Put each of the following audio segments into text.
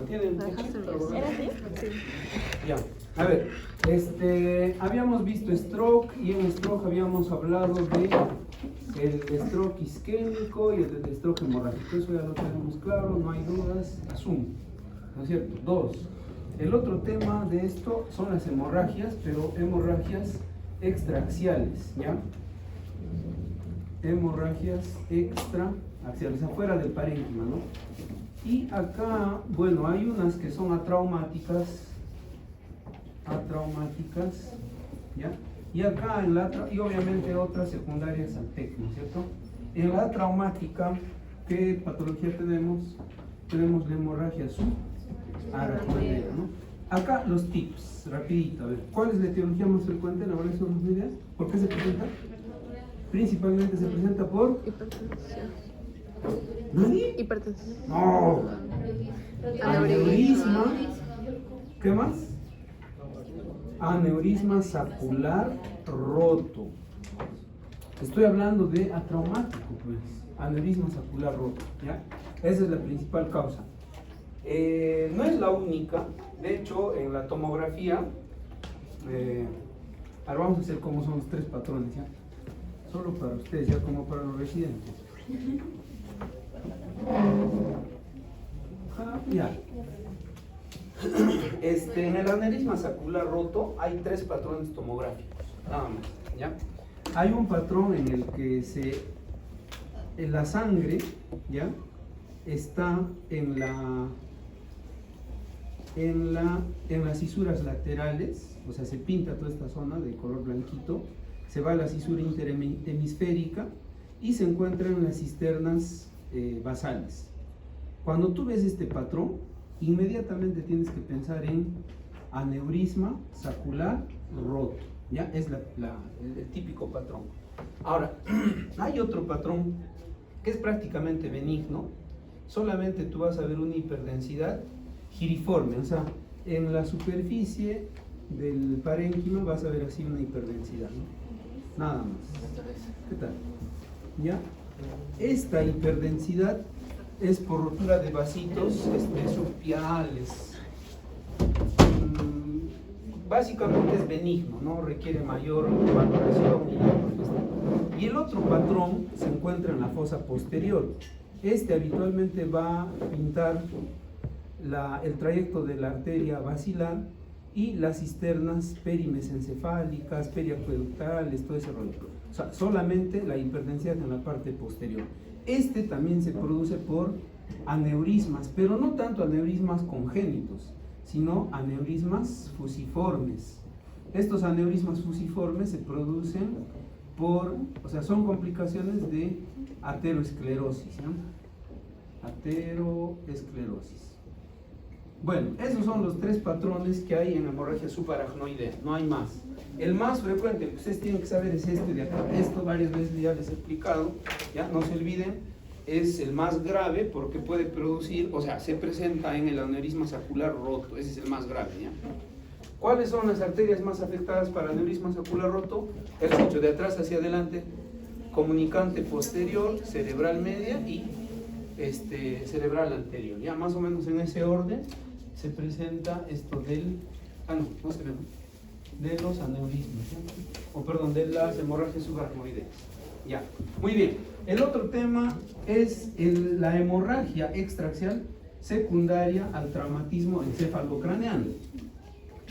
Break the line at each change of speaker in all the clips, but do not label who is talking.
¿Tienen?
¿Era así? Sí.
Ya, a ver, habíamos visto stroke y en stroke habíamos hablado de el stroke isquémico y el stroke hemorrágico. Eso ya lo tenemos claro, no hay dudas, asumo, ¿no es cierto? Dos, el otro tema de esto son las hemorragias, pero hemorragias extraaxiales, ¿ya? Hemorragias extraaxiales, afuera del parénquima, ¿no? Y acá, bueno, hay unas que son atraumáticas, ¿ya? Y acá y obviamente otras secundarias al TEC, ¿no es cierto? En la traumática, ¿qué patología tenemos? Tenemos la hemorragia subaracnoidea, ¿no? Acá los tips, rapidito, a ver, ¿cuál es la etiología más frecuente en la hemorragia subaracnoidea? ¿Por qué se presenta? Principalmente se presenta por...
Hipertensión.
¿Nadie?
Hipertensión.
No. Aneurisma. ¿Qué más? Aneurisma sacular roto. Estoy hablando de atraumático, pues. Aneurisma sacular roto, ¿ya? Esa es la principal causa. No es la única. De hecho, en la tomografía, ahora vamos a hacer cómo son los tres patrones, ¿ya? Solo para ustedes, ya como para los residentes. Ya. En el aneurisma sacular roto hay tres patrones tomográficos, nada más, ¿ya? Hay un patrón en el que la sangre, ¿ya? Está en las cisuras laterales, o sea, se pinta toda esta zona de color blanquito, se va a la cisura interhemisférica y se encuentra en las cisternas basales. Cuando tú ves este patrón, inmediatamente tienes que pensar en aneurisma sacular roto, ¿ya? Es el típico patrón. Ahora, hay otro patrón que es prácticamente benigno, solamente tú vas a ver una hiperdensidad giriforme, o sea, en la superficie del parénquima vas a ver así una hiperdensidad, ¿no? Nada más. ¿Qué tal? ¿Ya? Esta hiperdensidad es por rotura de vasitos subpiales. Básicamente es benigno, no requiere mayor valoración. Y el otro patrón se encuentra en la fosa posterior. Habitualmente va a pintar el trayecto de la arteria basilar y las cisternas perimesencefálicas, periacueductales, todo ese rollo. O sea, solamente la hiperdensidad en la parte posterior. También se produce por aneurismas, pero no tanto aneurismas congénitos, sino aneurismas fusiformes. Estos aneurismas fusiformes se producen son complicaciones de ateroesclerosis, ¿no? Ateroesclerosis. Bueno, esos son los tres patrones que hay en hemorragia subaracnoidea, no hay más. El más frecuente que ustedes tienen que saber es este de acá. Esto varias veces ya les he explicado, ya no se olviden, es el más grave porque puede producir, o sea, se presenta en el aneurisma sacular roto, ese es el más grave, ¿ya? ¿Cuáles son las arterias más afectadas para aneurisma sacular roto? El hecho de atrás hacia adelante, comunicante posterior, cerebral media y cerebral anterior, ya más o menos en ese orden se presenta esto de los aneurismas, ¿ya? De las hemorragias subaracnoideas. Ya, muy bien. El otro tema es la hemorragia extraaxial secundaria al traumatismo encefalocraneano.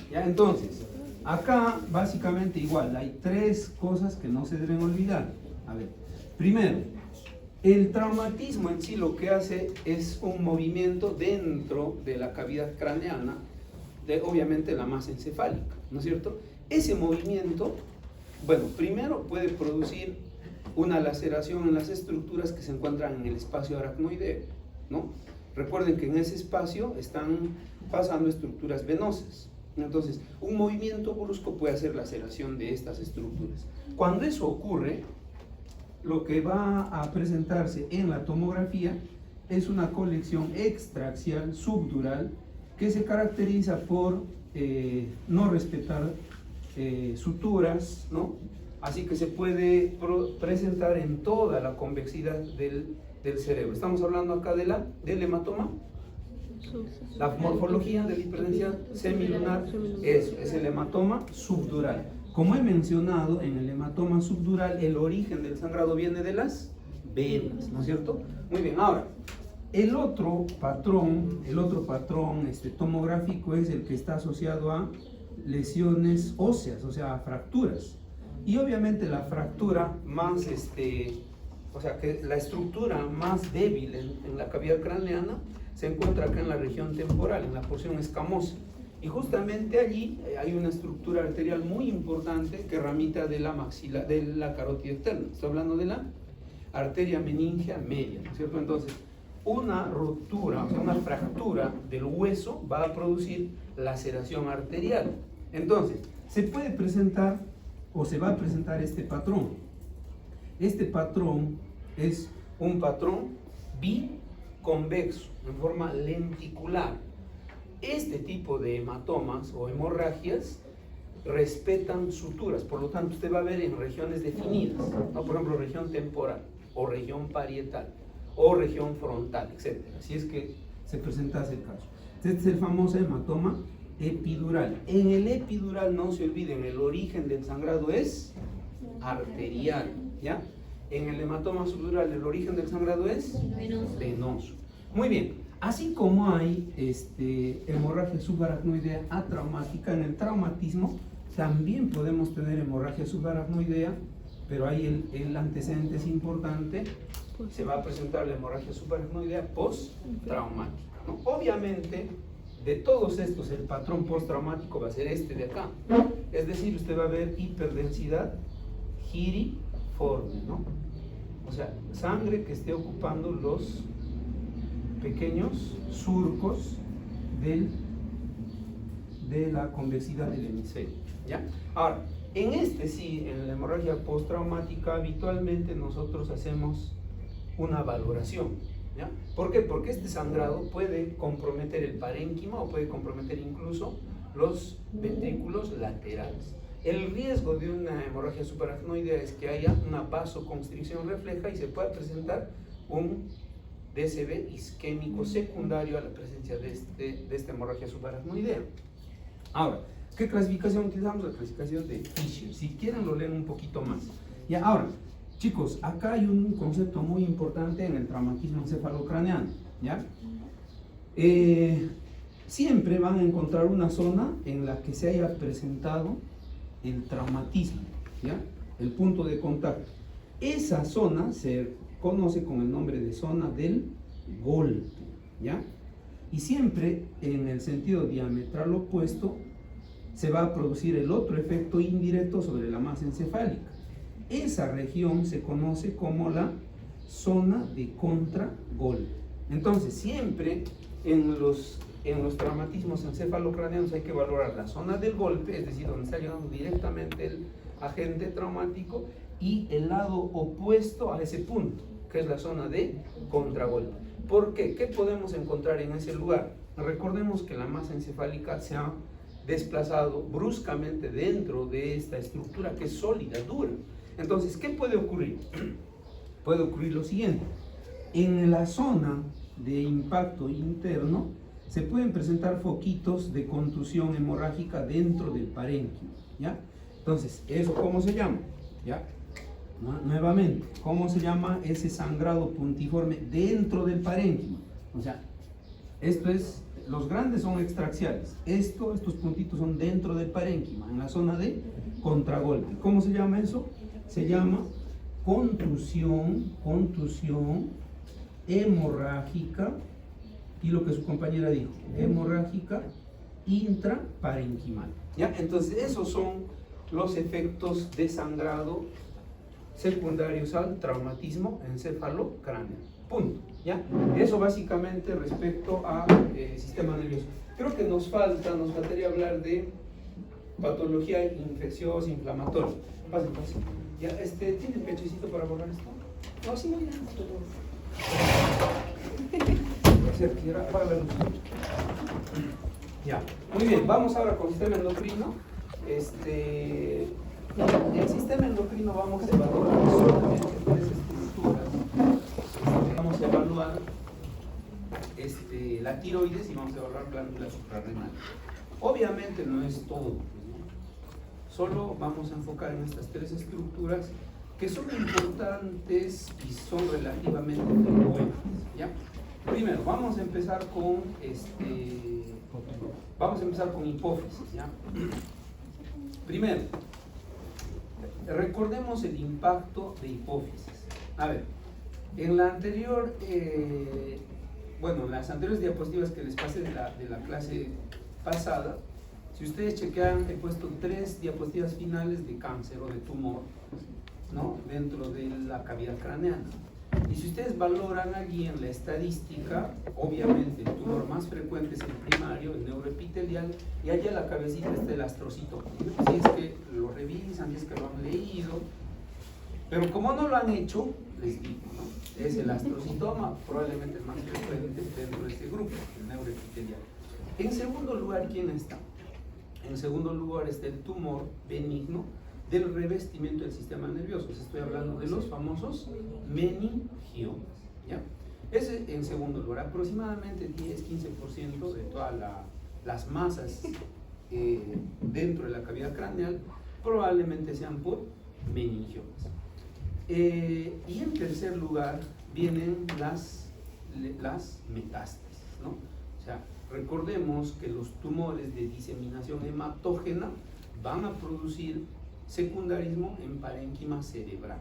Ya, entonces, acá básicamente igual, hay tres cosas que no se deben olvidar. A ver, primero, el traumatismo en sí lo que hace es un movimiento dentro de la cavidad craneana, obviamente la masa encefálica, ¿no es cierto? Ese movimiento, bueno, primero puede producir una laceración en las estructuras que se encuentran en el espacio aracnoideo, ¿no? Recuerden que en ese espacio están pasando estructuras venosas. Entonces, un movimiento brusco puede hacer laceración de estas estructuras. Cuando eso ocurre, lo que va a presentarse en la tomografía es una colección extraaxial subdural que se caracteriza por no respetar suturas, ¿no? Así que se puede presentar en toda la convexidad del cerebro. Estamos hablando acá del hematoma. La morfología de la hiperdensidad semilunar es el hematoma subdural. Como he mencionado, en el hematoma subdural el origen del sangrado viene de las venas, ¿no es cierto? Muy bien, ahora, el otro patrón tomográfico es el que está asociado a lesiones óseas, o sea, a fracturas. Y obviamente la fractura más, o sea, que la estructura más débil en la cavidad craneana se encuentra acá en la región temporal, en la porción escamosa. Y justamente allí hay una estructura arterial muy importante que ramita de la maxila, de la carótida externa. Estoy hablando de la arteria meningea media, ¿no es cierto? Entonces, una ruptura, o sea, una fractura del hueso va a producir laceración arterial. Entonces, se puede presentar o se va a presentar este patrón. Este patrón es un patrón biconvexo, en forma lenticular. Este tipo de hematomas o hemorragias respetan suturas, por lo tanto usted va a ver en regiones definidas, ¿no? Por ejemplo, región temporal, o región parietal, o región frontal, etc. Así es que se presentase el caso. Este es el famoso hematoma epidural. En el epidural, no se olviden, el origen del sangrado es arterial, ¿ya? En el hematoma subdural el origen del sangrado es venoso. Muy bien. Así como hay hemorragia subaracnoidea atraumática, en el traumatismo también podemos tener hemorragia subaracnoidea, pero ahí el antecedente es importante, se va a presentar la hemorragia subaracnoidea postraumática, ¿no? Obviamente, de todos estos, el patrón postraumático va a ser este de acá, es decir, usted va a ver hiperdensidad giriforme, ¿no? O sea, sangre que esté ocupando los pequeños surcos de la convexidad del hemisferio, ¿ya? Ahora, en en la hemorragia postraumática, habitualmente nosotros hacemos una valoración, ¿ya? ¿Por qué? Porque este sangrado puede comprometer el parénquima o puede comprometer incluso los ventrículos laterales. El riesgo de una hemorragia subaracnoidea es que haya una vasoconstricción refleja y se pueda presentar un DCB isquémico secundario a la presencia de esta hemorragia subaracnoidea. Ahora, ¿qué clasificación utilizamos? La clasificación de Fisher. Si quieren lo leen un poquito más. Ya, ahora, chicos, acá hay un concepto muy importante en el traumatismo encefalocraneano, ¿ya? Siempre van a encontrar una zona en la que se haya presentado el traumatismo, ¿ya? El punto de contacto. Esa zona se conoce con el nombre de zona del golpe, ¿ya? Y siempre en el sentido diametral opuesto se va a producir el otro efecto indirecto sobre la masa encefálica. Esa región se conoce como la zona de contragolpe. Entonces, siempre en los traumatismos encefalocraneanos hay que valorar la zona del golpe, es decir, donde está llegando directamente el agente traumático, y el lado opuesto a ese punto, que es la zona de contragolpe. ¿Por qué? ¿Qué podemos encontrar en ese lugar? Recordemos que la masa encefálica se ha desplazado bruscamente dentro de esta estructura que es sólida, dura. Entonces, ¿qué puede ocurrir? Puede ocurrir lo siguiente. En la zona de impacto interno se pueden presentar foquitos de contusión hemorrágica dentro del parénquima, ¿ya? Entonces, ¿eso cómo se llama? ¿Ya? Nuevamente, ¿cómo se llama ese sangrado puntiforme dentro del parénquima? O sea, los grandes son extraxiales, estos puntitos son dentro del parénquima, en la zona de contragolpe. ¿Cómo se llama eso? Se llama contusión hemorrágica, y lo que su compañera dijo, hemorrágica intraparenquimal, ¿ya? Entonces, esos son los efectos de sangrado secundarios al traumatismo encefalocraneal. Punto, ¿ya? Eso básicamente respecto al sistema nervioso. Creo que nos faltaría hablar de patología infecciosa, inflamatoria. Pasen. Ya, ¿tiene pechecito para borrar esto? No, sí, no, ya. Apaga la luz. Ya, muy bien, vamos ahora con el sistema endocrino. El sistema endocrino vamos a evaluar solamente tres estructuras. Vamos a evaluar la tiroides y vamos a evaluar glándulas suprarrenales. Obviamente no es todo, pues, ¿no? Solo vamos a enfocar en estas tres estructuras que son importantes y son relativamente frecuentes, ¿ya? Primero, vamos a empezar con hipófisis, ¿ya? Primero, recordemos el impacto de hipófisis. A ver, en la anterior, en las anteriores diapositivas que les pasé de la clase pasada, si ustedes chequean, he puesto 3 diapositivas finales de cáncer o de tumor, ¿no? Dentro de la cavidad craneana. Y si ustedes valoran allí en la estadística, obviamente el tumor más frecuente es el primario, el neuroepitelial, y allá en la cabecita está el astrocito. Si es que lo revisan, si es que lo han leído, pero como no lo han hecho, les digo, ¿no? Es el astrocitoma, probablemente el más frecuente dentro de este grupo, el neuroepitelial. En segundo lugar, ¿quién está? En segundo lugar está el tumor benigno del revestimiento del sistema nervioso. Estoy hablando de los famosos meningiomas, ¿ya? Ese en segundo lugar, aproximadamente 10-15% de todas las masas dentro de la cavidad craneal probablemente sean por meningiomas. Y en tercer lugar vienen las metástasis, ¿no? O sea, recordemos que los tumores de diseminación hematógena van a producir secundarismo en parénquima cerebral.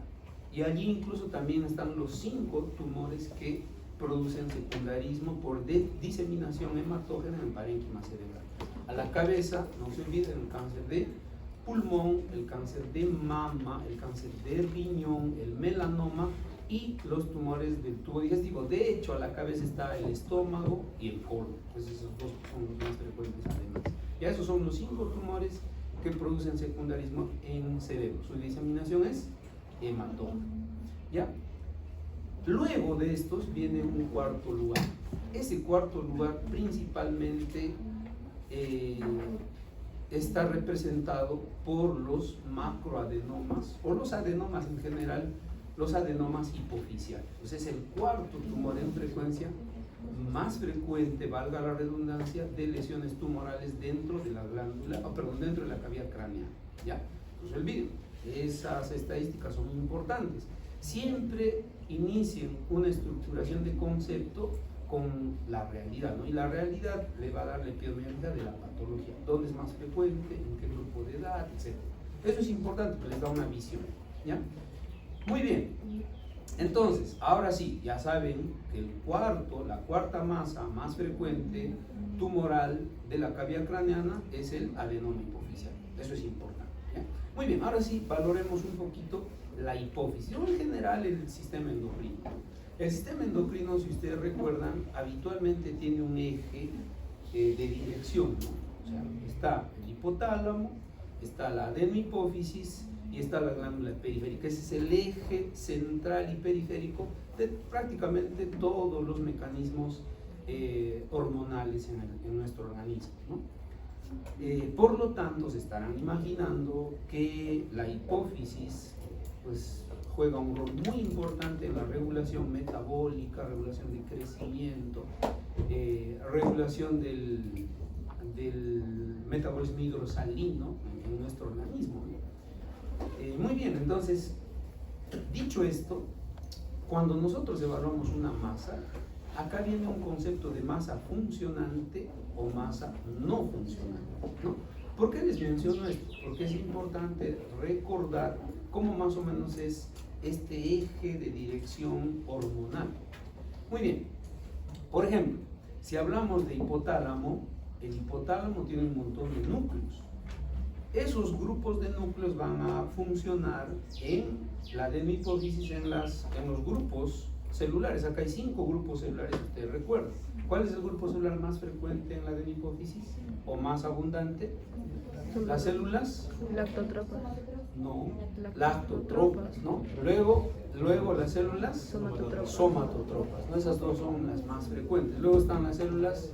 Y allí incluso también están los 5 tumores que producen secundarismo por diseminación hematógena en parénquima cerebral. A la cabeza, no se olviden, el cáncer de pulmón, el cáncer de mama, el cáncer de riñón, el melanoma y los tumores del tubo digestivo. De hecho, a la cabeza está el estómago y el colon. Entonces, esos 2 son los más frecuentes además. Ya esos son los 5 tumores que producen secundarismo en cerebro. Su diseminación es hematógena, ¿ya? Luego de estos viene un cuarto lugar. Ese cuarto lugar principalmente está representado por los macroadenomas o los adenomas en general, los adenomas hipofisiales. Entonces es el cuarto tumor en frecuencia más frecuente, valga la redundancia, de lesiones tumorales dentro de la glándula, dentro de la cavidad craneana, ¿ya? No se olviden, esas estadísticas son importantes. Siempre inicien una estructuración de concepto con la realidad, ¿no? Y la realidad le va a dar la epidemiología de la patología, dónde es más frecuente, en qué grupo de edad, etc. Eso es importante, que les da una visión, ¿ya? Muy bien. Entonces, ahora sí, ya saben que la cuarta masa más frecuente tumoral de la cavidad craneana es el adenoma hipofisial. Eso es importante, ¿ya? Muy bien, ahora sí, valoremos un poquito la hipófisis, o en general el sistema endocrino. El sistema endocrino, si ustedes recuerdan, habitualmente tiene un eje de dirección, ¿no? O sea, está el hipotálamo, está la adenohipófisis y está la glándula periférica. Ese es el eje central y periférico de prácticamente todos los mecanismos hormonales en nuestro organismo, ¿no? Por lo tanto, se estarán imaginando que la hipófisis pues juega un rol muy importante en la regulación metabólica, regulación de crecimiento, regulación del metabolismo hidrosalino en nuestro organismo, ¿no? Muy bien, entonces, dicho esto, cuando nosotros evaluamos una masa, acá viene un concepto de masa funcionante o masa no funcionante, ¿no? ¿Por qué les menciono esto? Porque es importante recordar cómo más o menos es este eje de dirección hormonal. Muy bien, por ejemplo, si hablamos de hipotálamo, el hipotálamo tiene un montón de núcleos. Esos grupos de núcleos van a funcionar en la adenohipófisis, en los grupos celulares. Acá hay 5 grupos celulares, ustedes recuerdan. ¿Cuál es el grupo celular más frecuente en la adenohipófisis o más abundante? Las células
Lactotropas.
no, lactotropas, ¿no? Luego las células somatotropas, ¿no? Esas 2 son las más frecuentes. Luego están las células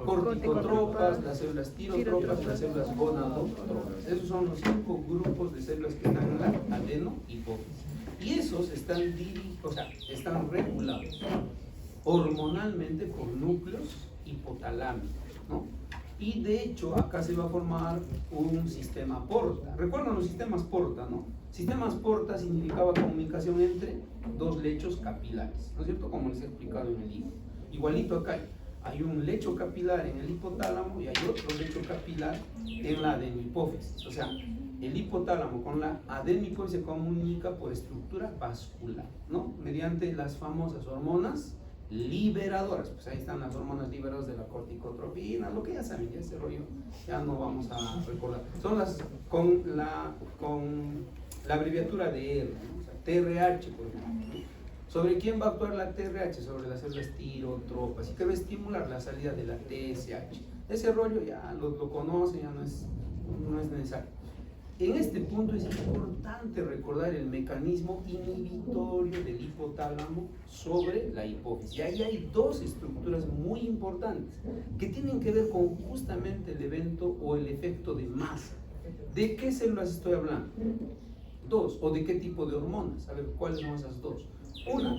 corticotropas, las células tirotropas y las células gonadotropas. Esos son los 5 grupos de células que están en la adenohipófisis. Y esos están regulados hormonalmente por núcleos hipotalámicos, ¿no? Y de hecho acá se va a formar un sistema porta. ¿Recuerdan los sistemas porta, no? Sistemas porta significaba comunicación entre dos lechos capilares, ¿no es cierto? Como les he explicado en el libro. Igualito acá hay un lecho capilar en el hipotálamo y hay otro lecho capilar en la adenohipófisis. O sea, el hipotálamo con la adenohipófisis se comunica por estructura vascular, ¿no? Mediante las famosas hormonas liberadoras. Pues ahí están las hormonas liberadoras de la corticotropina, lo que ya saben, ya ese rollo ya no vamos a recordar. Son las con la abreviatura de R, ¿no? O sea, TRH, por ejemplo, ¿no? ¿Sobre quién va a actuar la TRH? Sobre las células tirotropas y que va a estimular la salida de la TSH. Ese rollo ya lo conocen, ya no es necesario. En este punto es importante recordar el mecanismo inhibitorio del hipotálamo sobre la hipófisis. Y ahí hay dos estructuras muy importantes que tienen que ver con justamente el evento o el efecto de masa. ¿De qué células estoy hablando? Dos. ¿O de qué tipo de hormonas? A ver, ¿cuáles son esas dos? Una,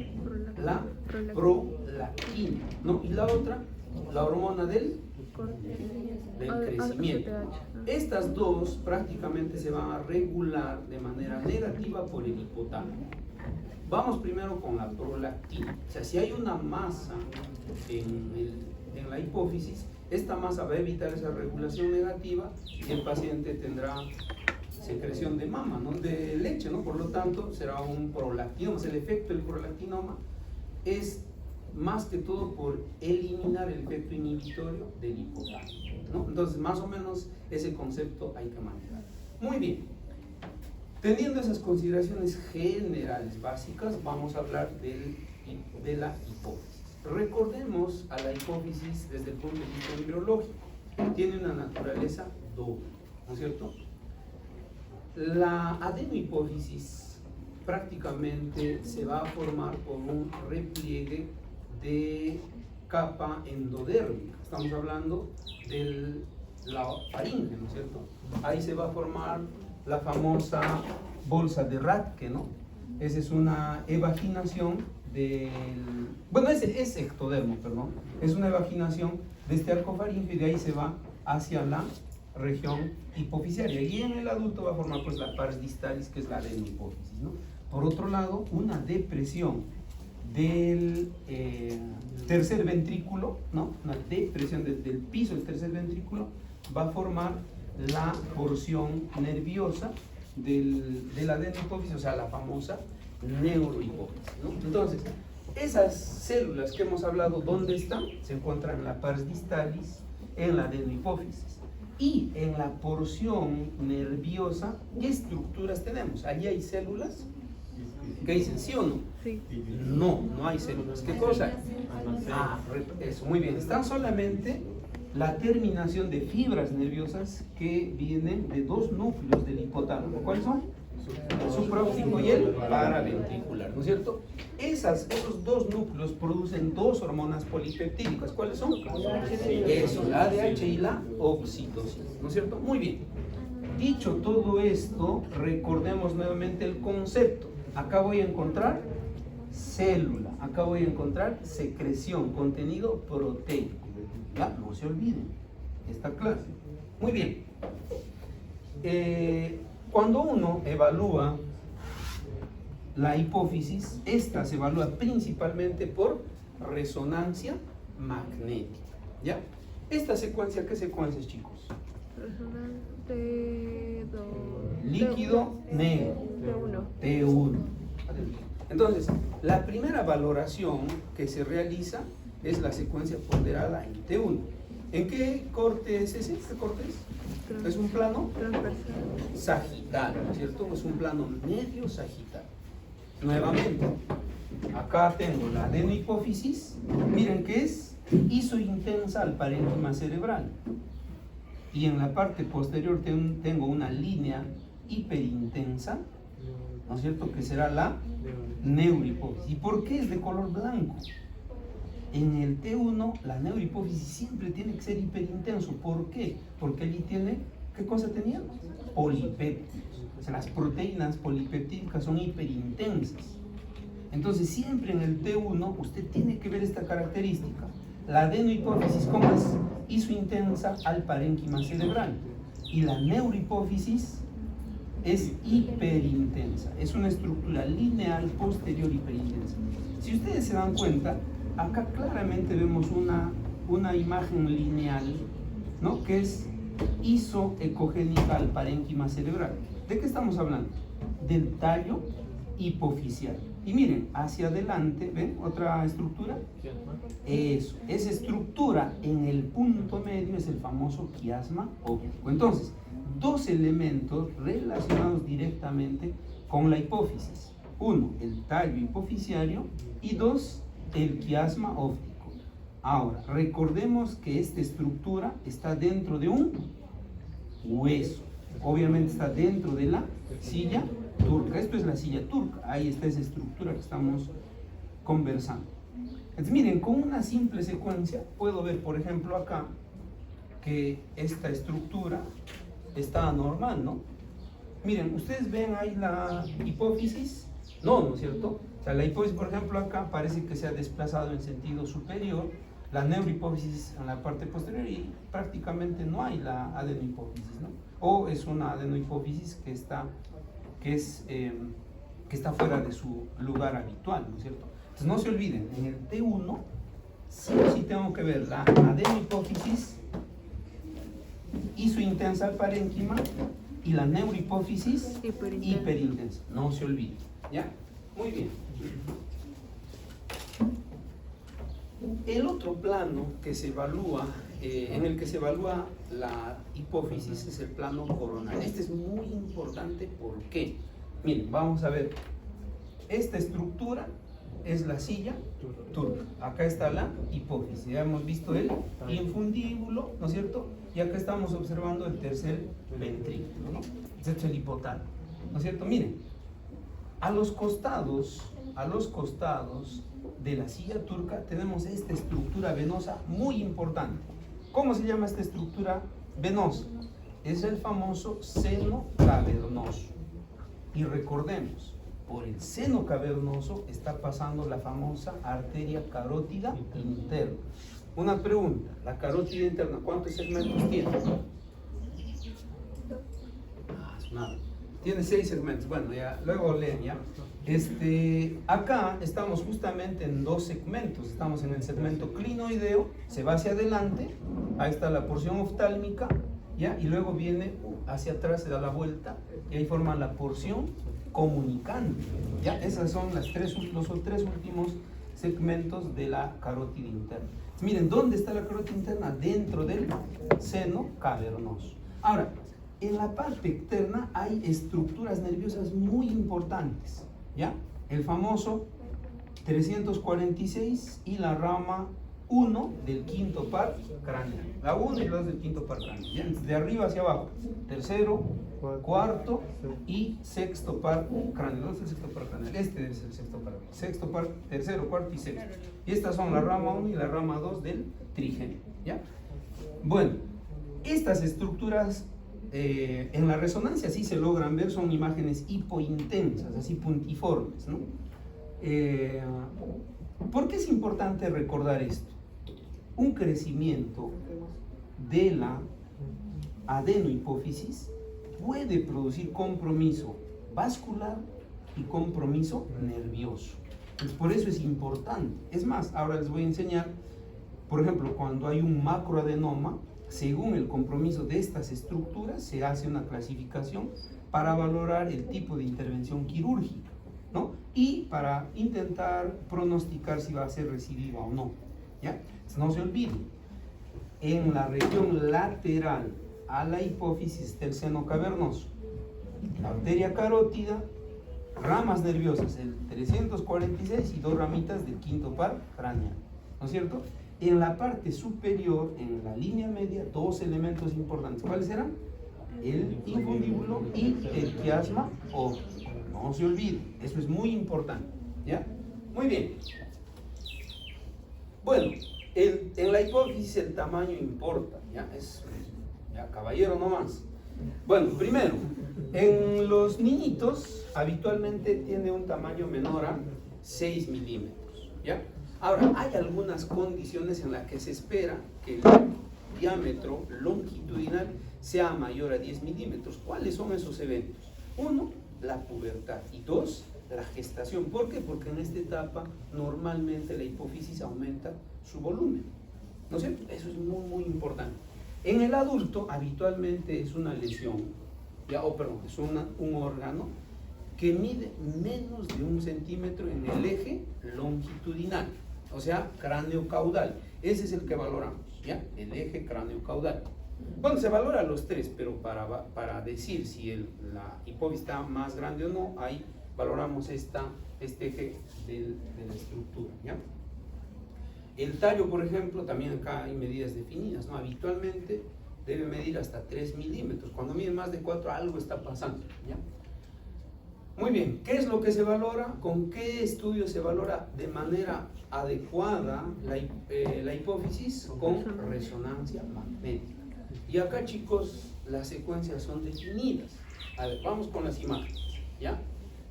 la prolactina, ¿no? Y la otra, la hormona del crecimiento. Estas dos prácticamente se van a regular de manera negativa por el hipotálamo. Vamos primero con la prolactina. O sea, si hay una masa en la hipófisis, esta masa va a evitar esa regulación negativa y el paciente tendrá secreción de mama, ¿no? De leche, ¿no? Por lo tanto, será un prolactinoma. El efecto del prolactinoma es más que todo por eliminar el efecto inhibitorio del hipotálamo, ¿no? Entonces, más o menos ese concepto hay que manejar. Muy bien. Teniendo esas consideraciones generales básicas, vamos a hablar de la hipófisis. Recordemos a la hipófisis desde el punto de vista embriológico. Tiene una naturaleza doble, ¿no es cierto? La adenohipófisis prácticamente se va a formar por un repliegue de capa endodérmica. Estamos hablando de la faringe, ¿no es cierto? Ahí se va a formar la famosa bolsa de Rathke, ¿no? Esa es una evaginación del... Bueno, es ectodermo, perdón. Es una evaginación de este arco faríngeo y de ahí se va hacia la región hipofisiaria. Y en el adulto va a formar pues la pars distalis, que es la adenohipófisis, ¿no? Por otro lado, una depresión del tercer ventrículo, ¿no? Una depresión del piso del tercer ventrículo va a formar la porción nerviosa de la adenohipófisis, o sea, la famosa neurohipófisis, ¿no? Entonces, esas células que hemos hablado, ¿dónde están? Se encuentran en la pars distalis, en la adenohipófisis. Y en la porción nerviosa, ¿qué estructuras tenemos? Allí hay células que dicen, ¿sí o no?
Sí.
No, no hay células. ¿Qué cosa? Eso, muy bien. Están solamente la terminación de fibras nerviosas que vienen de dos núcleos del hipotálamo. ¿Cuáles son? El supraóptico y el paraventricular, ¿no es cierto? Esos dos núcleos producen dos hormonas polipeptídicas. ¿Cuáles son? Eso, la ADH y la oxitocina, ¿no es cierto? Muy bien. Dicho todo esto, recordemos nuevamente el concepto. Acá voy a encontrar célula, acá voy a encontrar secreción, contenido proteico. Ya, no se olviden, está claro. Muy bien. Cuando uno evalúa la hipófisis, esta se evalúa principalmente por resonancia magnética. ¿Ya? Esta secuencia, ¿qué secuencia, chicos? Líquido negro. T1. Entonces, la primera valoración que se realiza es la secuencia ponderada en T1. ¿En qué corte es ese? ¿Qué corte es? Es un plano sagital, ¿no es cierto? Es un plano medio sagital. Nuevamente, acá tengo la adenohipófisis. Miren que es isointensa al parénquima cerebral. Y en la parte posterior tengo una línea hiperintensa, ¿no es cierto? Que será la neurohipófisis. ¿Y por qué es de color blanco? En el T1, la neurohipófisis siempre tiene que ser hiperintenso. ¿Por qué? Porque allí tiene, ¿qué cosa tenía? Polipéptidos. O sea, las proteínas polipeptídicas son hiperintensas. Entonces, siempre en el T1 usted tiene que ver esta característica. La adenohipófisis, ¿cómo es? Isointensa al parénquima cerebral. Y la neurohipófisis es hiperintensa. Es una estructura lineal posterior hiperintensa. Si ustedes se dan cuenta, acá claramente vemos una imagen lineal, ¿no? Que es isoecogénica al parénquima cerebral. ¿De qué estamos hablando? Del tallo hipoficial. Y miren, hacia adelante, ¿ven? Otra estructura. Eso, esa estructura en el punto medio es el famoso quiasma óptico. Entonces, dos elementos relacionados directamente con la hipófisis. Uno, el tallo hipoficiario, y dos, el quiasma óptico. Ahora, recordemos que esta estructura está dentro de un hueso. Obviamente está dentro de la silla turca. Esto es la silla turca. Ahí está esa estructura que estamos conversando. Entonces, miren, con una simple secuencia puedo ver, por ejemplo, acá que esta estructura está anormal, ¿no? Miren, ustedes ven ahí la hipófisis. ¿No es cierto? O sea, la hipófisis, por ejemplo, acá parece que se ha desplazado en sentido superior, la neurohipófisis en la parte posterior, y prácticamente no hay la adenohipófisis, ¿no? O es una adenohipófisis que está fuera de su lugar habitual, ¿no es cierto? Entonces no se olviden, en el T1 sí o sí tengo que ver la adenohipófisis isointensa al parénquima y la neurohipófisis hiperintensa. No se olviden, ¿ya? Muy bien. El otro plano que se evalúa, en el que se evalúa la hipófisis, es el plano coronal. Este es muy importante, ¿por qué? Miren, vamos a ver. Esta estructura es la silla turca. Acá está la hipófisis. Ya hemos visto el infundíbulo, ¿no es cierto? Y acá estamos observando el tercer ventrículo, ¿no? Este es el hipotálamo, ¿no es cierto? Miren, a los costados de la silla turca tenemos esta estructura venosa muy importante. ¿Cómo se llama esta estructura venosa? Es el famoso seno cavernoso. Y recordemos, por el seno cavernoso está pasando la famosa arteria carótida interna. Una pregunta, la carótida interna, ¿cuántos segmentos tiene? Nada. Tiene 6 segmentos. Bueno, ya luego leen ya. Acá estamos justamente en 2 segmentos. Estamos en el segmento clinoideo, se va hacia adelante, ahí está la porción oftálmica, ¿ya? Y luego viene hacia atrás, se da la vuelta y ahí forma la porción comunicante, ¿ya? Esas son los 3 últimos segmentos de la carótida interna. Miren, ¿dónde está la carótida interna? Dentro del seno cavernoso. Ahora, en la parte externa hay estructuras nerviosas muy importantes, ¿ya? El famoso 346 y la rama 1 del quinto par craneal. La 1 y la 2 del quinto par craneal, ¿ya? De arriba hacia abajo, tercero, cuarto y sexto par craneal. ¿Dónde es el sexto par craneal? Este es el sexto par. Sexto par, tercero, cuarto y sexto. Y estas son la rama 1 y la rama 2 del trigémino, ¿ya? Bueno, estas estructuras en la resonancia sí se logran ver, son imágenes hipointensas, así puntiformes, ¿no? ¿Por qué es importante recordar esto? Un crecimiento de la adenohipófisis puede producir compromiso vascular y compromiso nervioso. Entonces, por eso es importante. Es más, ahora les voy a enseñar, por ejemplo, cuando hay un macroadenoma, según el compromiso de estas estructuras, se hace una clasificación para valorar el tipo de intervención quirúrgica, ¿no? Y para intentar pronosticar si va a ser recidiva o no, ¿ya? No se olviden, en la región lateral a la hipófisis está el seno cavernoso, la arteria carótida, ramas nerviosas, el 346 y 2 ramitas del quinto par craneal, ¿no es cierto? En la parte superior, en la línea media, 2 elementos importantes. ¿Cuáles eran? El infundíbulo y el quiasma óptico. No se olviden, eso es muy importante, ¿ya? Muy bien. Bueno, en la hipófisis el tamaño importa, ¿ya? Ya, caballero, no más. Bueno, primero, en los niñitos habitualmente tiene un tamaño menor a 6 milímetros, ¿ya? Ahora, hay algunas condiciones en las que se espera que el diámetro longitudinal sea mayor a 10 milímetros. ¿Cuáles son esos eventos? Uno, la pubertad, y dos, la gestación. ¿Por qué? Porque en esta etapa normalmente la hipófisis aumenta su volumen, ¿no es cierto? Eso es muy importante. En el adulto habitualmente es una lesión, es un órgano que mide menos de 1 centímetro en el eje longitudinal, o sea, cráneo-caudal. Ese es el que valoramos, ¿ya? El eje cráneo-caudal. Bueno, se valora los tres, pero para decir si la hipófisis está más grande o no, ahí valoramos este eje de la estructura, ¿ya? El tallo, por ejemplo, también acá hay medidas definidas, ¿no? Habitualmente debe medir hasta 3 milímetros. Cuando mide más de 4, algo está pasando, ¿ya? Muy bien, ¿qué es lo que se valora? ¿Con qué estudio se valora de manera adecuada la hipófisis? Con resonancia magnética. Y acá, chicos, las secuencias son definidas. A ver, vamos con las imágenes, ¿ya?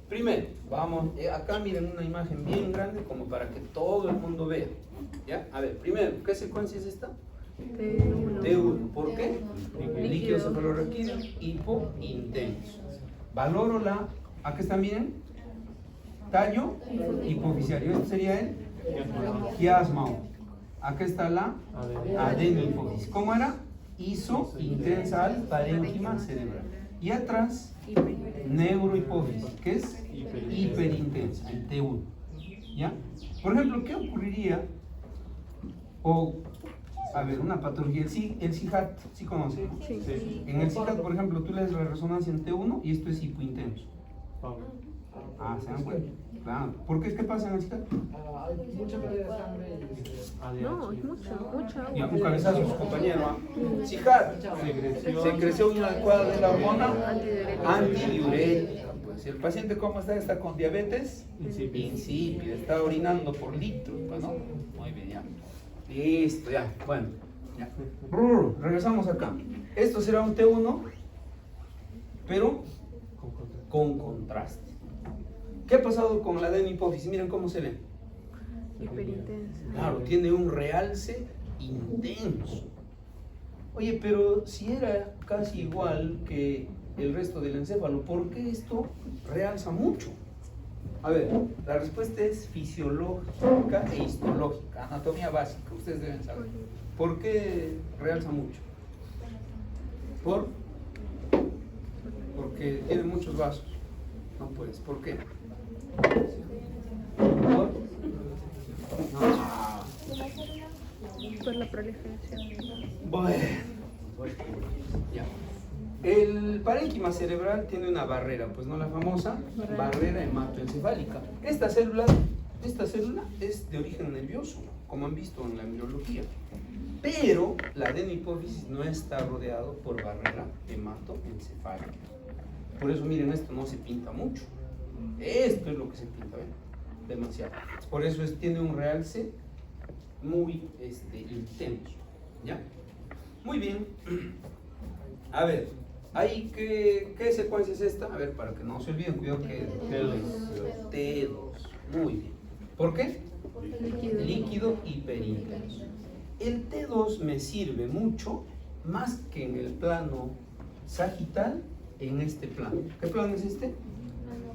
Primero, vamos, acá miren una imagen bien grande como para que todo el mundo vea, ¿ya? A ver, primero, ¿qué secuencia es esta? T1. ¿Por qué? Líquido cefalorraquídeo hipointenso. Valoro acá está, miren, tallo hipoficiario. Este sería el quiasma. Acá está la adenohipófisis. ¿Cómo era? Isointensa al parénquima cerebral. Y atrás, neurohipófisis, que es hiperintensa, el T1. ¿Ya? Por ejemplo, ¿qué ocurriría? A ver, una patología, el CIJAT, ¿sí conoce?
Sí.
En el CIJAT, por ejemplo, tú le das la resonancia en T1 y esto es hipointenso. ¿se dan cuenta? Claro. ¿Por qué? ¿Qué pasa en el CIJAT?
Hay mucha pérdida de sangre.
No, es mucha
Y a
agua.
un cabezazo a su compañero. CIJAT, secreción inadecuada de la hormona antidiurética. Pues, el paciente, ¿cómo está? ¿Está con diabetes? Insípida. Está orinando por litros, pues, ¿no? Muy bien, ya. Listo, ya. Bueno, ya. Regresamos acá. Esto será un T1, pero con contraste. ¿Qué ha pasado con la adenohipófisis? Miren cómo se ve.
Hiperintensa.
Claro, tiene un realce intenso. Oye, pero si era casi igual que el resto del encéfalo, ¿por qué esto realza mucho? A ver, la respuesta es fisiológica e histológica, anatomía básica, ustedes deben saber. ¿Por qué realza mucho? Porque tiene muchos vasos. No puedes, ¿por qué? ¿Por? No.
Por la proliferación.
Bueno, ya. El parénquima cerebral tiene una barrera, pues no, la famosa barrera hematoencefálica. Esta célula es de origen nervioso, como han visto en la embriología. Pero la adenohipófisis no está rodeado por barrera hematoencefálica. Por eso, miren, esto no se pinta mucho. Esto es lo que se pinta, ¿ven? Demasiado. Por eso tiene un realce muy intenso, ¿ya? Muy bien. A ver, ¿qué secuencia es esta? A ver, para que no se olviden, cuidado que T2. Muy bien. ¿Por qué? Líquido hiperintenso. El T2 me sirve mucho más que en el plano sagital, en este plano. ¿Qué plano es este?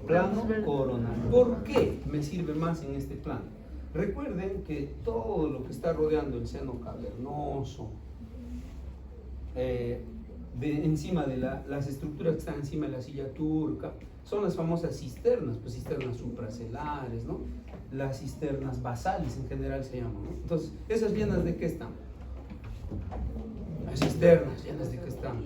Plano coronal. ¿Por qué me sirve más en este plano? Recuerden que todo lo que está rodeando el seno cavernoso, encima de las estructuras que están encima de la silla turca, son las famosas cisternas, pues cisternas supracelares, ¿no? Las cisternas basales en general se llaman, ¿no? Entonces, ¿esas llenas de qué están? Las cisternas, ¿llenas de qué están?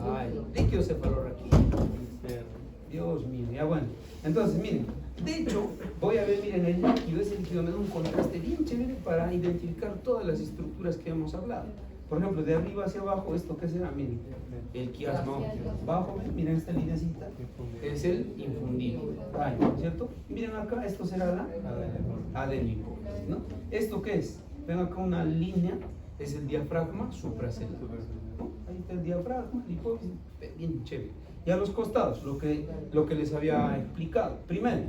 Ay, líquido cefalorraquídeo. Dios mío, ya bueno. Entonces, miren, de hecho, voy a ver, miren, el líquido, ese líquido me da un contraste bien chévere para identificar todas las estructuras que hemos hablado. Por ejemplo, de arriba hacia abajo, ¿esto qué será? Miren, el quiasma. Abajo, miren esta lineacita, es el infundido, ¿cierto? Miren acá, esto será la adenohipófisis, ¿no? ¿Esto qué es? Ven acá una línea, es el diafragma supracelular, ¿no? Ahí está el diafragma, la hipófisis, bien chévere. Y a los costados, lo que les había explicado. Primero,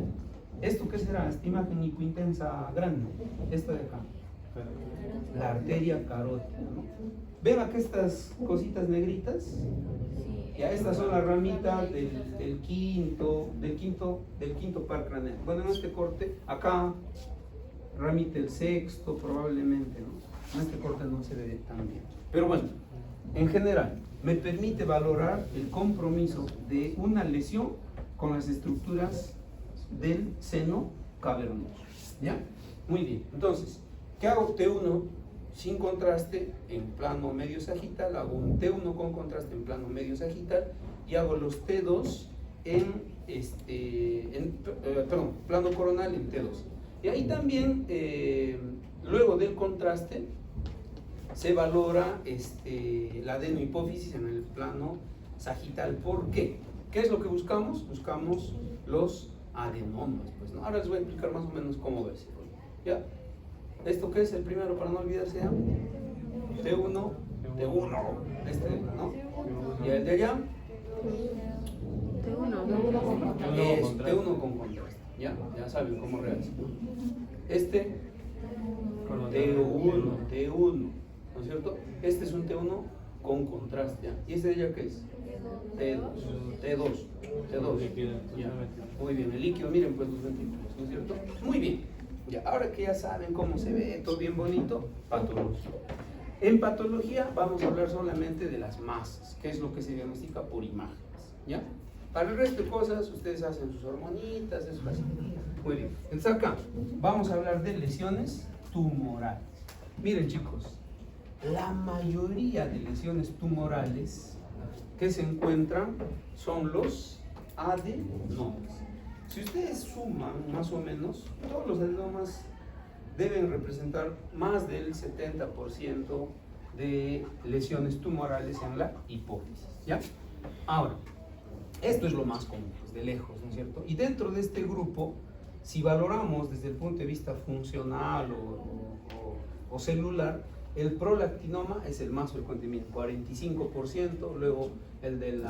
¿Esto qué será? Esta imagen hipointensa grande, esta de acá, la arteria carótida, ¿no? ¿Ven acá estas cositas negritas? Ya, estas son las ramitas del quinto par craneal. Bueno, en este corte, acá ramita el sexto probablemente, ¿no? En este corte no se ve tan bien. Pero bueno, en general, me permite valorar el compromiso de una lesión con las estructuras del seno cavernoso. ¿Ya? Muy bien. Entonces, ¿qué hago? T1 sin contraste en plano medio sagital, hago un T1 con contraste en plano medio sagital y hago los T2 perdón, plano coronal en T2. Y ahí también, luego del contraste, se valora la adenohipófisis en el plano sagital. ¿Por qué? ¿Qué es lo que buscamos? Buscamos los adenomas. Pues, ¿no? Ahora les voy a explicar más o menos cómo verse. ¿Ya? ¿Esto qué es el primero para no olvidarse? ¿Ya? T1, ¿no? Y el de allá, T1 con contraste. ¿Ya? Ya saben cómo realizar. T1, ¿no es cierto? Este es un T1 con contraste, ¿ya? ¿Y este de allá qué es? T2. Ya. Muy bien, el líquido, miren pues los ventrículos, ¿no es cierto? Muy bien. Ya, ahora que ya saben cómo se ve, todo bien bonito, patología. En patología vamos a hablar solamente de las masas, que es lo que se diagnostica por imágenes, ¿ya? Para el resto de cosas, ustedes hacen sus hormonitas, eso así. Muy bien. Entonces acá vamos a hablar de lesiones tumorales. Miren chicos, la mayoría de lesiones tumorales que se encuentran son los adenomas. Si ustedes suman más o menos, todos los adenomas deben representar más del 70% de lesiones tumorales en la hipófisis, ¿ya? Ahora, esto es lo más común, pues, de lejos, ¿no es cierto? Y dentro de este grupo, si valoramos desde el punto de vista funcional o celular, el prolactinoma es el más frecuente, miren, 45%, luego el de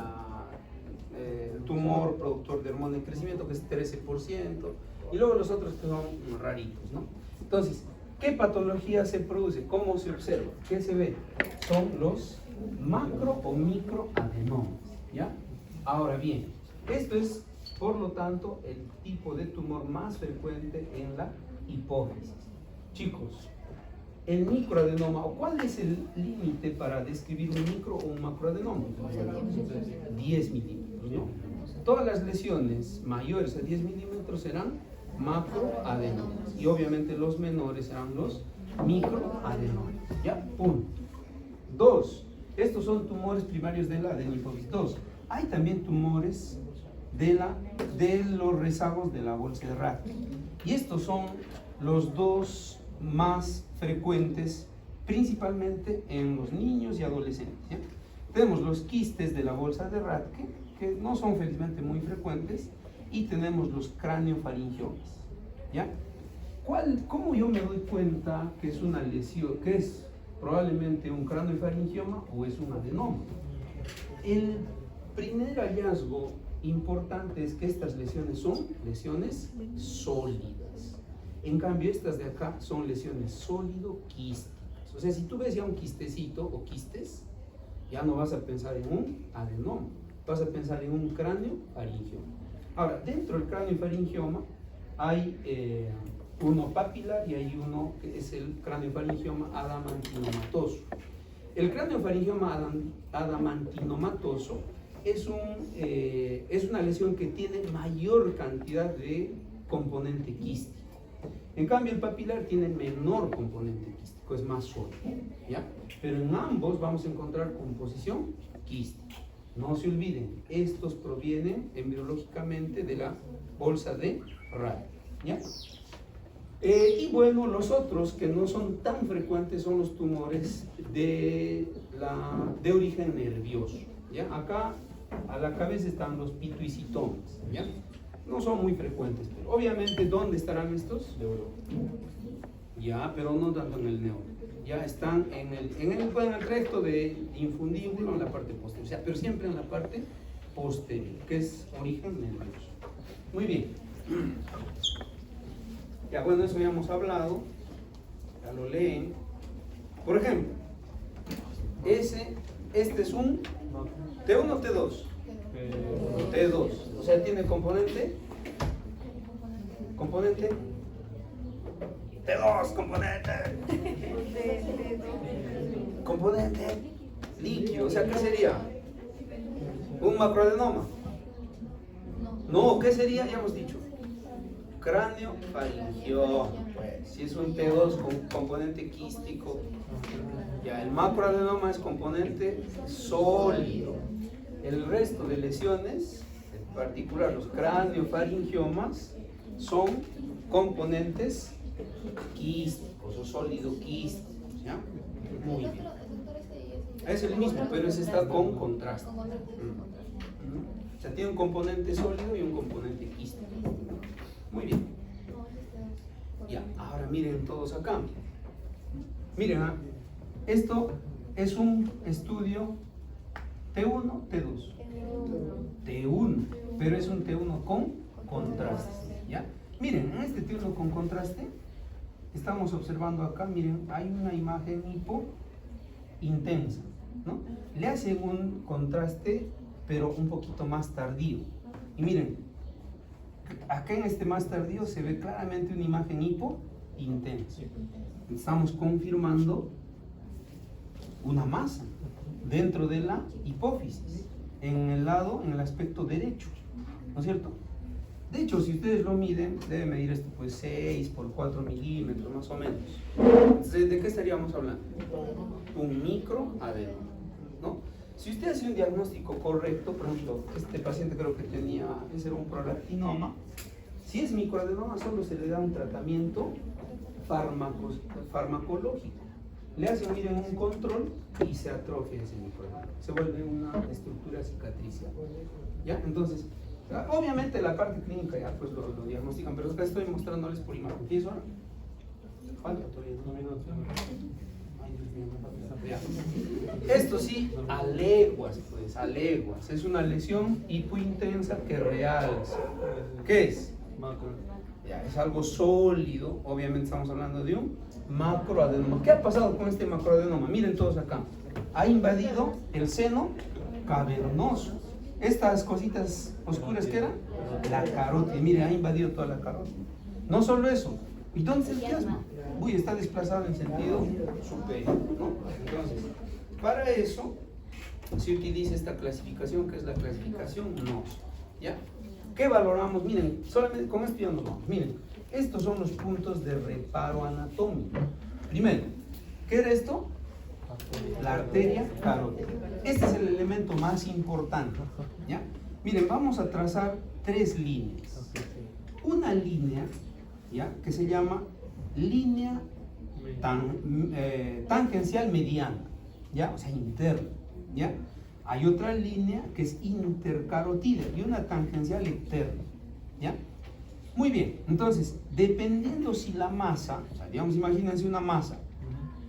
el tumor productor de hormona de crecimiento, que es 13%, y luego los otros que son raritos, ¿no? Entonces, ¿qué patología se produce? ¿Cómo se observa? ¿Qué se ve? Son los macro o microadenomas, ¿ya? Ahora bien, esto es, por lo tanto, el tipo de tumor más frecuente en la hipófisis. Chicos, el microadenoma, ¿o cuál es el límite para describir un micro o un macroadenoma? 10 milímetros, ¿no? Todas las lesiones mayores a 10 milímetros serán macroadenomas y obviamente los menores serán los microadenomas. ¿Ya? Punto. 2. Estos son tumores primarios de la adenohipófisis. 2. Hay también tumores de los rezagos de la bolsa de Rath. Y estos son los dos más frecuentes, principalmente en los niños y adolescentes, ¿ya? Tenemos los quistes de la bolsa de Rathke, que no son felizmente muy frecuentes, y tenemos los craneofaringiomas, ¿ya? ¿Cómo yo me doy cuenta que es una lesión, que es probablemente un craneofaringioma o es un adenoma? El primer hallazgo importante es que estas lesiones son lesiones sólidas. En cambio, estas de acá son lesiones sólido-quísticas. O sea, si tú ves ya un quistecito o quistes, ya no vas a pensar en un adenoma, vas a pensar en un craneofaringioma. Ahora, dentro del craneofaringioma hay uno papilar y hay uno que es el craneofaringioma adamantinomatoso. El craneofaringioma adamantinomatoso es una lesión que tiene mayor cantidad de componente quístico. En cambio, el papilar tiene menor componente quístico, es más sólido, ¿ya? Pero en ambos vamos a encontrar composición quística. No se olviden, estos provienen embriológicamente de la bolsa de Rath, ¿ya? Y bueno, los otros que no son tan frecuentes son los tumores de origen nervioso, ¿ya? Acá a la cabeza están los pituicitomas, ¿ya? No son muy frecuentes, pero obviamente, ¿dónde estarán estos? Ya, pero no tanto en el neuro. Ya están en el recto de infundíbulo, en la parte posterior, o sea, pero siempre en la parte posterior, que es origen nervioso. Muy bien, Ya, bueno, eso ya hemos hablado. Ya lo leen. Por ejemplo, este es un T1 o T2. T2. O sea, tiene componente. Componente. T2, componente. Componente líquido. O sea, ¿qué sería? ¿Un macroadenoma? No, ¿qué sería? Ya hemos dicho. Cráneo faringioma. Pues, si es un T2 con componente quístico, ya el macroadenoma es componente sólido. El resto de lesiones, en particular los craniofaringiomas, son componentes quísticos o sólido quísticos. ¿Ya? Muy bien. Es el mismo, pero ese está con contraste. O sea, tiene un componente sólido y un componente quístico. Muy bien. Ya, ahora miren todos acá. Miren, esto es un estudio T1, T2. T1, pero es un T1 con contraste. ¿Ya? Miren, en este T1 con contraste, estamos observando acá, miren, hay una imagen hipo intensa, ¿no? Le hacen un contraste, pero un poquito más tardío. Y miren, acá en este más tardío se ve claramente una imagen hipo intensa. Estamos confirmando una masa dentro de la hipófisis, en el lado, en el aspecto derecho, ¿no es cierto? De hecho, si ustedes lo miden, debe medir esto pues 6 por 4 milímetros más o menos. Entonces, ¿de qué estaríamos hablando? Un microadenoma, ¿no? Si usted hace un diagnóstico correcto, por ejemplo, este paciente creo que tenía, ese era un prolactinoma. Si es microadenoma, solo se le da un tratamiento farmacológico. Le hacen, miren, un control y se atrofia ese microadenoma. Se vuelve una estructura cicatricial. ¿Ya? Entonces, obviamente la parte clínica ya pues lo diagnostican, pero acá estoy mostrándoles por imagen. ¿Qué es ahora? Falta todavía 2 minutos. Ay, Dios mío, me falta esa. Esto sí, a leguas, pues, a leguas. Es una lesión hipointensa que realza. ¿Qué es? Ya, es algo sólido. Obviamente estamos hablando de un macroadenoma. ¿Qué ha pasado con este macroadenoma? Miren todos acá. Ha invadido el seno cavernoso. Estas cositas oscuras que eran, la carótida. Miren, ha invadido toda la carótida. No solo eso. ¿Y dónde está el quiasma? Uy, está desplazado en sentido superior, ¿no? Entonces, para eso se utiliza esta clasificación, que es la clasificación NOS. ¿Ya? ¿Qué valoramos? Miren, solamente con esto ya nos vamos. Miren, estos son los puntos de reparo anatómico. Primero, ¿qué era esto? La arteria carótida. Este es el elemento más importante. ¿Ya? Miren, vamos a trazar 3 líneas. Una línea, ¿ya?, que se llama línea tangencial mediana, ¿ya? O sea, interna. ¿Ya? Hay otra línea que es intercarotídea y una tangencial externa. ¿Ya? Muy bien, entonces, dependiendo si la masa, o sea, digamos, imagínense una masa,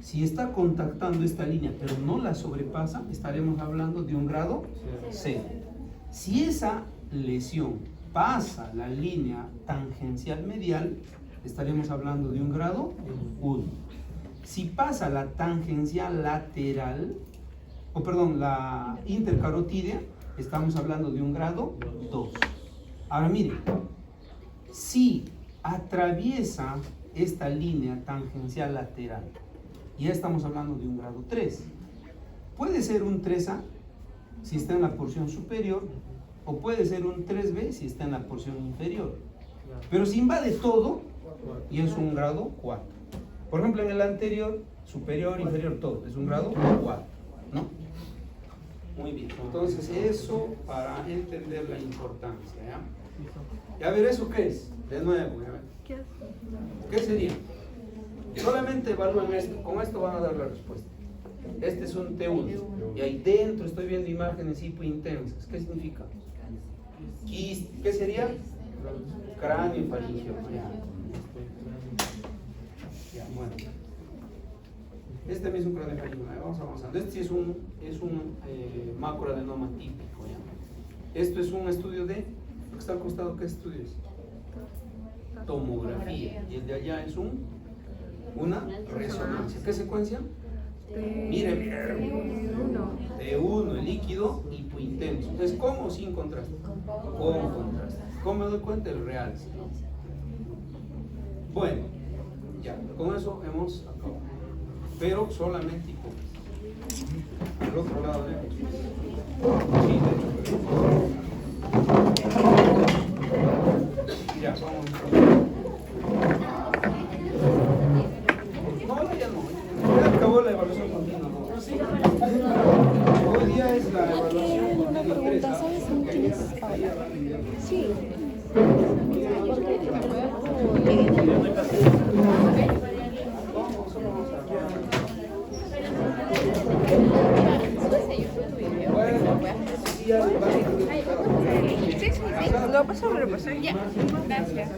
si está contactando esta línea pero no la sobrepasa, estaremos hablando de un grado 0. Si esa lesión pasa la línea tangencial medial, estaremos hablando de un grado 1. Si pasa la tangencial lateral, o perdón, la intercarotídea, estamos hablando de un grado 2. Ahora miren, si atraviesa esta línea tangencial lateral, ya estamos hablando de un grado 3. Puede ser un 3A si está en la porción superior, o puede ser un 3B si está en la porción inferior. Pero si invade todo, y es un grado 4. Por ejemplo, en el anterior, superior, inferior, todo, es un grado 4, ¿no? Muy bien, entonces eso para entender la importancia, ¿ya? Y a ver, ¿eso qué es? De nuevo, ¿ya? ¿Qué sería? Solamente evalúen esto, con esto van a dar la respuesta. Este es un T1, y ahí dentro estoy viendo imágenes hipointensas. ¿Qué significa? ¿Qué sería? Cráneo faringioma. Ya, bueno. Este también es un cráneo faringioma. Vamos avanzando. Este sí es un macroadenoma típico. ¿Ya? Esto es un estudio de... ¿Lo que está al costado? ¿Qué estudio es? tomografía. Y el de allá es una resonancia. ¿Qué secuencia? Miren, T1, el líquido hipointenso. ¿Es con o sin contraste? Con contraste. ¿Cómo me doy cuenta? El real. Bueno, ya, con eso hemos acabado. Pero solamente hipótesis. Al otro lado, ¿eh? Sí, de hecho, ya, vamos. No, ya no. Ya acabó la evaluación continua. ¿No? Hoy día es la evaluación
Una pregunta, ¿sabes en qué es? Sí.
Sí, sí, sí. Lo paso, lo paso. Ya, gracias.